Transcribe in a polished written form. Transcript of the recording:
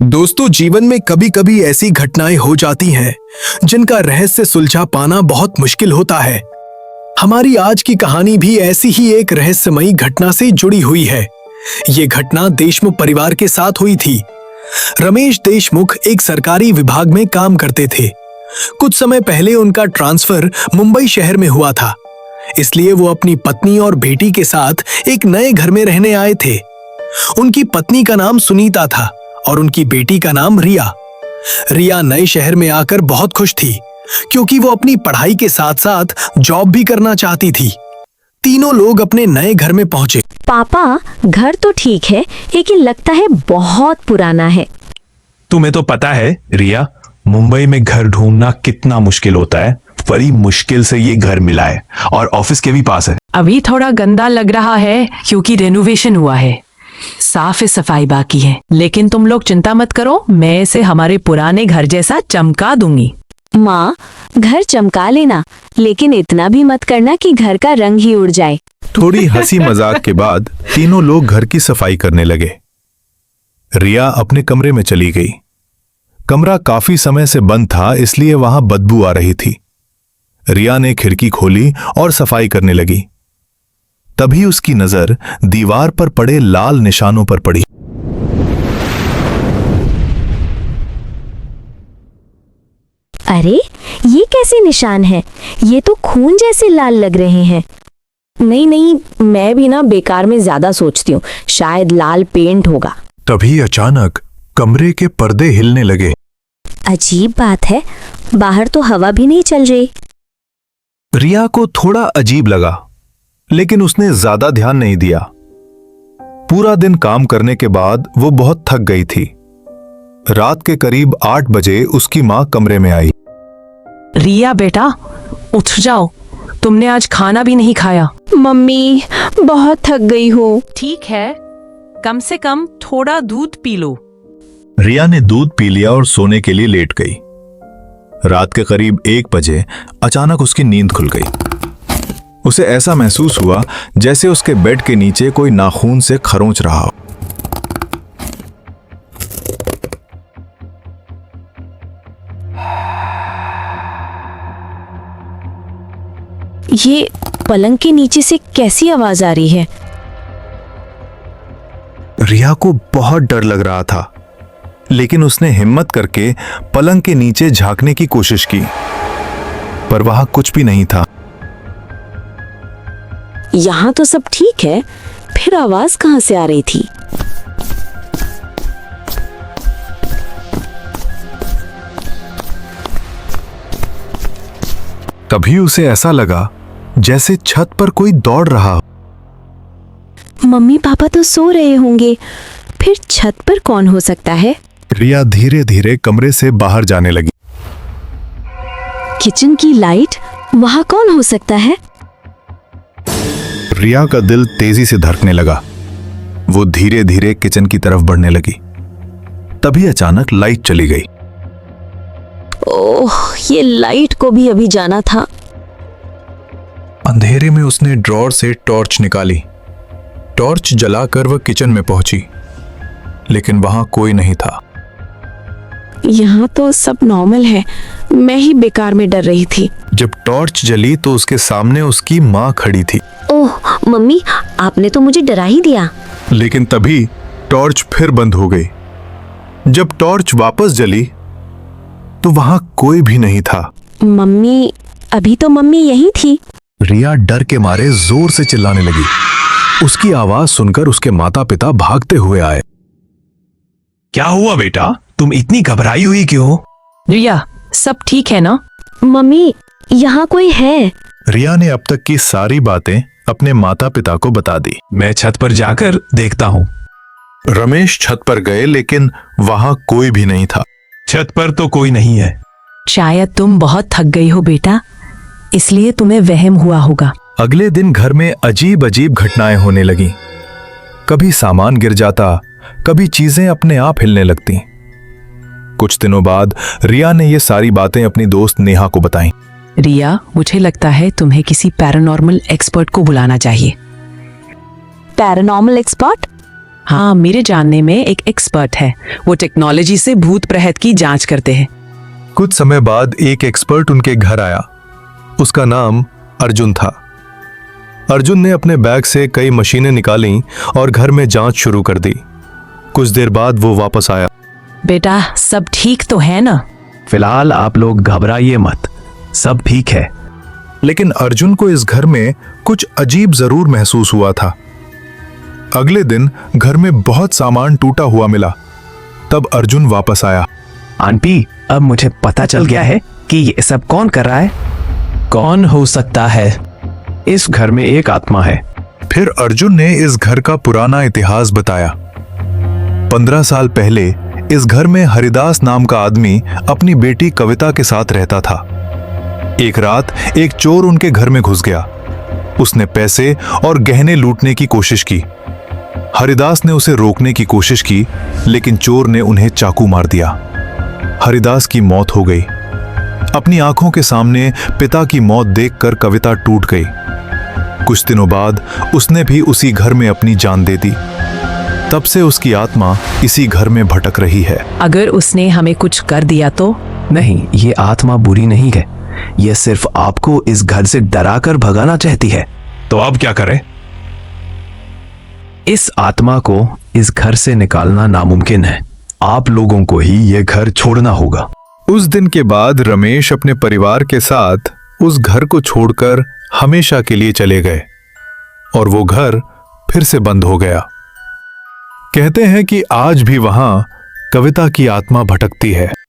दोस्तों, जीवन में कभी कभी ऐसी घटनाएं हो जाती हैं जिनका रहस्य सुलझा पाना बहुत मुश्किल होता है। हमारी आज की कहानी भी ऐसी ही एक रहस्यमयी घटना से जुड़ी हुई है। ये घटना देशमुख परिवार के साथ हुई थी। रमेश देशमुख एक सरकारी विभाग में काम करते थे। कुछ समय पहले उनका ट्रांसफर मुंबई शहर में हुआ था, इसलिए वो अपनी पत्नी और बेटी के साथ एक नए घर में रहने आए थे। उनकी पत्नी का नाम सुनीता था और उनकी बेटी का नाम रिया। रिया नए शहर में आकर बहुत खुश थी, क्योंकि वो अपनी पढ़ाई के साथ साथ जॉब भी करना चाहती थी। तीनों लोग अपने नए घर में पहुंचे। पापा, घर तो ठीक है, लेकिन लगता है बहुत पुराना है। तुम्हें तो पता है रिया, मुंबई में घर ढूंढना कितना मुश्किल होता है। बड़ी मुश्किल से ये घर मिला है और ऑफिस के भी पास है। अभी थोड़ा गंदा लग रहा है क्योंकि रेनोवेशन हुआ है। साफ सफाई बाकी है, लेकिन तुम लोग चिंता मत करो, मैं इसे हमारे पुराने घर जैसा चमका दूंगी। माँ, घर चमका लेना, लेकिन इतना भी मत करना कि घर का रंग ही उड़ जाए। थोड़ी हंसी मजाक के बाद तीनों लोग घर की सफाई करने लगे। रिया अपने कमरे में चली गई। कमरा काफी समय से बंद था, इसलिए वहां बदबू आ रही थी। रिया ने खिड़की खोली और सफाई करने लगी। तभी उसकी नजर दीवार पर पड़े लाल निशानों पर पड़ी। अरे, ये कैसे निशान है? ये तो खून जैसे लाल लग रहे हैं। नहीं, मैं भी ना बेकार में ज्यादा सोचती हूँ, शायद लाल पेंट होगा। तभी अचानक कमरे के पर्दे हिलने लगे। अजीब बात है, बाहर तो हवा भी नहीं चल रही। रिया को थोड़ा अजीब लगा, लेकिन उसने ज्यादा ध्यान नहीं दिया। पूरा दिन काम करने के बाद वो बहुत थक गई थी। रात के करीब 8 बजे उसकी माँ कमरे में आई। रिया बेटा, उठ जाओ, तुमने आज खाना भी नहीं खाया। मम्मी, बहुत थक गई हूँ। ठीक है, कम से कम थोड़ा दूध पी लो। रिया ने दूध पी लिया और सोने के लिए लेट गई। रात के करीब 1 बजे अचानक उसकी नींद खुल गई। उसे ऐसा महसूस हुआ जैसे उसके बेड के नीचे कोई नाखून से खरोंच रहा हो। ये पलंग के नीचे से कैसी आवाज आ रही है? रिया को बहुत डर लग रहा था, लेकिन उसने हिम्मत करके पलंग के नीचे झांकने की कोशिश की, पर वहां कुछ भी नहीं था। यहाँ तो सब ठीक है, फिर आवाज कहाँ से आ रही थी? तभी उसे ऐसा लगा जैसे छत पर कोई दौड़ रहा हो। मम्मी पापा तो सो रहे होंगे, फिर छत पर कौन हो सकता है? रिया धीरे धीरे कमरे से बाहर जाने लगी। किचन की लाइट, वहां कौन हो सकता है? रिया का दिल तेजी से धड़कने लगा। वो धीरे धीरे किचन की तरफ बढ़ने लगी। तभी अचानक लाइट चली गई। ओह, ये लाइट को भी अभी जाना था। अंधेरे में उसने ड्रॉर से टॉर्च निकाली। टॉर्च जलाकर वह किचन में पहुंची, लेकिन वहां कोई नहीं था। यहाँ तो सब नॉर्मल है, मैं ही बेकार में डर रही थी। जब टॉर्च जली तो उसके सामने उसकी माँ खड़ी थी। ओह मम्मी, आपने तो मुझे डरा ही दिया। लेकिन तभी टॉर्च फिर बंद हो गई। जब टॉर्च वापस जली तो वहां कोई भी नहीं था। मम्मी, अभी तो मम्मी यही थी। रिया डर के मारे जोर से चिल्लाने लगी। उसकी आवाज सुनकर उसके माता पिता भागते हुए आए। क्या हुआ बेटा, तुम इतनी घबराई हुई क्यों? रिया, सब ठीक है ना? मम्मी, यहाँ कोई है। रिया ने अब तक की सारी बातें अपने माता पिता को बता दी। मैं छत पर जाकर देखता हूँ। रमेश छत पर गए, लेकिन वहां कोई भी नहीं था। छत पर तो कोई नहीं है। शायद तुम बहुत थक गई हो बेटा, इसलिए तुम्हें वहम हुआ होगा। अगले दिन घर में अजीब अजीब घटनाएं होने लगीं। कभी सामान गिर जाता, कभी चीजें अपने आप हिलने लगती। कुछ दिनों बाद रिया ने ये सारी बातें अपनी दोस्त नेहा को बताईं। रिया, मुझे लगता है तुम्हें किसी पैरानॉर्मल एक्सपर्ट को बुलाना चाहिए। Paranormal expert? हाँ, मेरे जानने में एक एक्सपर्ट है। वो टेक्नोलॉजी से भूत प्रेत की जांच करते हैं। कुछ समय बाद एक एक्सपर्ट उनके घर आया। उसका नाम अर्जुन था। अर्जुन ने अपने बैग से कई मशीनें निकालीं और घर में जांच शुरू कर दी। कुछ देर बाद वो वापस आया। बेटा, सब ठीक तो है ना? फिलहाल आप लोग घबराइए मत, सब ठीक है। लेकिन अर्जुन को इस घर में कुछ अजीब जरूर महसूस हुआ था। अगले दिन घर में बहुत सामान टूटा हुआ मिला। तब अर्जुन वापस आया। आंटी, अब मुझे पता चल गया है कि ये सब कौन कर रहा है। कौन हो सकता है? इस घर में एक आत्मा है। फिर अर्जुन ने इस घर का पुराना इतिहास बताया। 15 साल पहले इस घर में हरिदास नाम का आदमी अपनी बेटी कविता के साथ रहता था। एक रात एक चोर उनके घर में घुस गया। उसने पैसे और गहने लूटने की कोशिश की। हरिदास ने उसे रोकने की कोशिश की, लेकिन चोर ने उन्हें चाकू मार दिया। हरिदास की मौत हो गई। अपनी आंखों के सामने पिता की मौत देखकर कविता टूट गई। कुछ दिनों बाद उसने भी उसी घर में अपनी जान दे दी। तब से उसकी आत्मा इसी घर में भटक रही है। अगर उसने हमें कुछ कर दिया तो? नहीं, ये आत्मा बुरी नहीं है। ये सिर्फ आपको इस घर से डराकर भगाना चाहती है। तो अब क्या करें? इस आत्मा को इस घर से निकालना नामुमकिन है। आप लोगों को ही ये घर छोड़ना होगा। उस दिन के बाद रमेश अपने परिवार के साथ उस घर को छोड़कर हमेशा के लिए चले गए और वो घर फिर से बंद हो गया। कहते हैं कि आज भी वहां कविता की आत्मा भटकती है।